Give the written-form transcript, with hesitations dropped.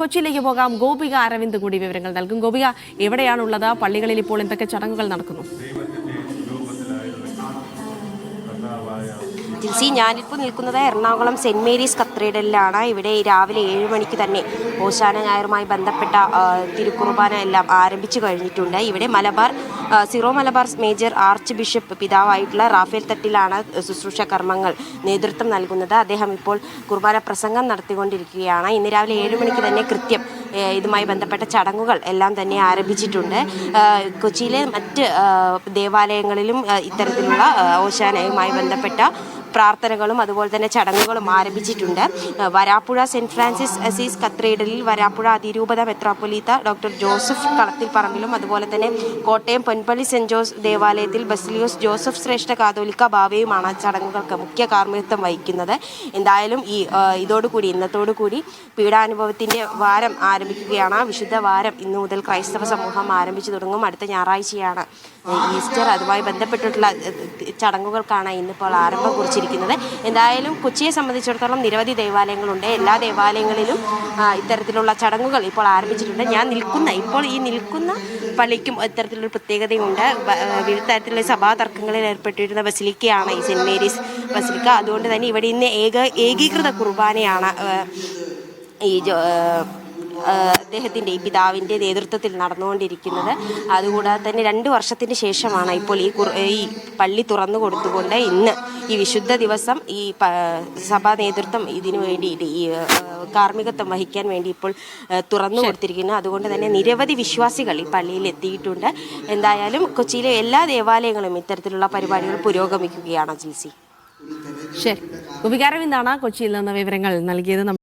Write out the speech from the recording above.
കൊച്ചിയിലേക്ക് പോകാം. ഗോപിക അരവിന്ദ് കൂടി വിവരങ്ങൾ നൽകും. ഗോപിക, എവിടെയാണുള്ളത്? പള്ളികളിൽ ഇപ്പോൾ എന്തൊക്കെ ചടങ്ങുകൾ നടക്കുന്നു? ജിൽസി, ഞാനിപ്പോൾ നിൽക്കുന്നത് എറണാകുളം സെൻറ് മേരീസ് കത്തീഡ്രലിലാണ്. ഇവിടെ രാവിലെ 7 മണിക്ക് തന്നെ ഓശാന ഞായറുമായി ബന്ധപ്പെട്ട തിരുക്കുർബാന എല്ലാം ആരംഭിച്ചു കഴിഞ്ഞിട്ടുണ്ട്. ഇവിടെ Syro Malabar major archbishop പിതാവായിട്ടുള്ള റാഫേൽ തട്ടിലാണ് ശുശ്രൂഷ കർമ്മങ്ങൾ നേതൃത്വം നൽകുന്നത്. അദ്ദേഹം ഇപ്പോൾ കുർബാന പ്രസംഗം നടത്തിക്കൊണ്ടിരിക്കുകയാണ്. ഇന്ന് രാവിലെ 7 മണിക്ക് തന്നെ കൃത്യം ഇതുമായി ബന്ധപ്പെട്ട ചടങ്ങുകൾ എല്ലാം തന്നെ ആരംഭിച്ചിട്ടുണ്ട്. കൊച്ചിയിലെ മറ്റ് ദേവാലയങ്ങളിലും ഇത്തരത്തിലുള്ള ഓശാനയുമായി ബന്ധപ്പെട്ട പ്രാർത്ഥനകളും അതുപോലെ തന്നെ ചടങ്ങുകളും ആരംഭിച്ചിട്ടുണ്ട്. വരാപ്പുഴ സെൻറ് ഫ്രാൻസിസ് അസീസ് കത്തീഡ്രലിൽ വരാപ്പുഴ അതിരൂപത മെത്രാപ്പൊലീത്ത ഡോക്ടർ ജോസഫ് കളത്തിൽപ്പറമ്പിലും അതുപോലെ തന്നെ കോട്ടയം പൊൻപള്ളി സെൻറ് ജോസ് ദേവാലയത്തിൽ ബസിലിയോസ് ജോസഫ് ശ്രേഷ്ഠ കാതോലിക്ക ബാവയുമാണ് ചടങ്ങുകൾക്ക് മുഖ്യ കാർമ്മികത്വം വഹിക്കുന്നത്. എന്തായാലും ഇന്നത്തോടുകൂടി പീഡാനുഭവത്തിൻ്റെ വാരം ആരംഭിക്കുകയാണ്. വിശുദ്ധ വാരം ഇന്നു മുതൽ ക്രൈസ്തവ സമൂഹം ആരംഭിച്ചു തുടങ്ങും. അടുത്ത ഞായറാഴ്ചയാണ് ഈസ്റ്റർ. അതുമായി ബന്ധപ്പെട്ടിട്ടുള്ള ചടങ്ങുകൾക്കാണ് ഇന്നിപ്പോൾ ആരംഭം കുറിച്ചിരിക്കുന്നത്. എന്തായാലും കൊച്ചിയെ സംബന്ധിച്ചിടത്തോളം നിരവധി ദേവാലയങ്ങളുണ്ട്. എല്ലാ ദേവാലയങ്ങളിലും ഇത്തരത്തിലുള്ള ചടങ്ങുകൾ ഇപ്പോൾ ആരംഭിച്ചിട്ടുണ്ട്. ഇപ്പോൾ ഈ നിൽക്കുന്ന പള്ളിക്കും ഇത്തരത്തിലൊരു പ്രത്യേകതയുണ്ട്. വിവിധ തരത്തിലുള്ള സഭാ തർക്കങ്ങളിൽ ഏർപ്പെട്ടിരുന്ന ബസിലിക്കയാണ് ഈ സെൻറ് മേരീസ് ബസിലിക്ക. അതുകൊണ്ട് തന്നെ ഇവിടെ ഇന്ന് ഏകീകൃത കുർബാനയാണ് അദ്ദേഹത്തിൻ്റെ ഈ പിതാവിൻ്റെ നേതൃത്വത്തിൽ നടന്നുകൊണ്ടിരിക്കുന്നത്. അതുകൂടാതെ തന്നെ 2 വർഷത്തിന് ശേഷമാണ് ഇപ്പോൾ ഈ പള്ളി തുറന്നു കൊടുത്തുകൊണ്ട് ഇന്ന് ഈ വിശുദ്ധ ദിവസം ഈ സഭാ നേതൃത്വം ഇതിനു വേണ്ടിയിട്ട് ഈ കാർമ്മികത്വം വഹിക്കാൻ വേണ്ടി ഇപ്പോൾ തുറന്നു കൊടുത്തിരിക്കുന്നു. അതുകൊണ്ട് തന്നെ നിരവധി വിശ്വാസികൾ ഈ പള്ളിയിൽ എത്തിയിട്ടുണ്ട്. എന്തായാലും കൊച്ചിയിലെ എല്ലാ ദേവാലയങ്ങളും ഇത്തരത്തിലുള്ള പരിപാടികൾ പുരോഗമിക്കുകയാണ്. ജിൽസി, ശരി. ഗോപിക അരവിന്ദാണ് കൊച്ചിയിൽ നിന്ന് വിവരങ്ങൾ നൽകിയത്.